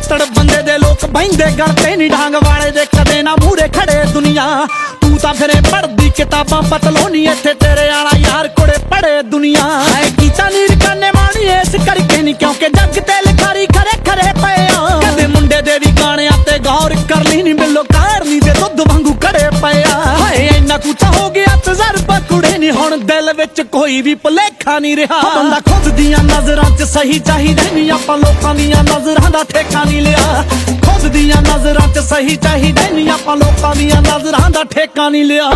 ਮਾਤੜ ਬੰਦੇ ਦੇ ਲੋਕ ਬਹਿੰਦੇ ਗਲ ਤੇ ਨੀ ਡਾਂਗ ਵਾਲੇ ਦੇ ਕਦੇ ਨਾ ਮੂਹਰੇ ਖੜੇ ਦੁਨੀਆ ਤੂੰ ਤਾਂ ਫਿਰੇ ਪੜ੍ਹਦੀ ਕਿਤਾਬਾਂ ਪਤਲੋਨੀ ਇੱਥੇ ਤੇਰੇ ਵਾਲਾ ਯਾਰ ਕੋਲੇ ਪੜੇ ਦੁਨੀਆ ਹੈ ਕੀਤਾ ਨੀਰ ਕਾਨੇ ਮਾਣੀ ਇਸ ਕਰਕੇ ਨੀ ਕਿਉਂਕਿ ਜੱਗ ਤੇ ਲਿਖਾਰੀ ਖਰੇ ਖਰੇ ਪਏ ਆ ਕਦੇ ਮੁੰਡੇ ਦੇ ਵੀ ਗਾਣਿਆਂ ਤੇ ਗੌਰ ਕਰ ਲਈ ਨੀ ਬਿੱਲੋ ਕਾਰਨੀ ਦੇ ਦੁੱਧ ਵਾਂਗੂ ਖੜੇ ਪਏ ਆ ਹਾਏ ਇੰਨਾ ਕੁੱਤਾ ਹੋ ਗਿਆ ਤਜਰਬਾ ਕੁੜੇ ਨੀ ਹੁਣ ਦਿਲ ਵਿੱਚ ਕੋਈ ਵੀ ਭੁਲੇਖਾ ਨਹੀਂ ਰਿਹਾ ਬੰਦਾ ਖੁਦ ਦੀਆਂ ਨਜ਼ਰਾਂ 'ਚ ਸਹੀ ਚਾਹੀਦਾ ਨਹੀਂ ਆਪਾਂ ਲੋਕਾਂ ਦੀਆਂ ਨਜ਼ਰਾਂ ਦਾ ਠੇਕਾ ਨਹੀਂ ਲਿਆ ਖੁਦ ਦੀਆਂ ਨਜ਼ਰਾਂ 'ਚ ਸਹੀ ਚਾਹੀਦਾ ਨਹੀਂ ਆਪਾਂ ਲੋਕਾਂ ਦੀਆਂ ਨਜ਼ਰਾਂ ਦਾ ਠੇਕਾ ਨਹੀਂ ਲਿਆ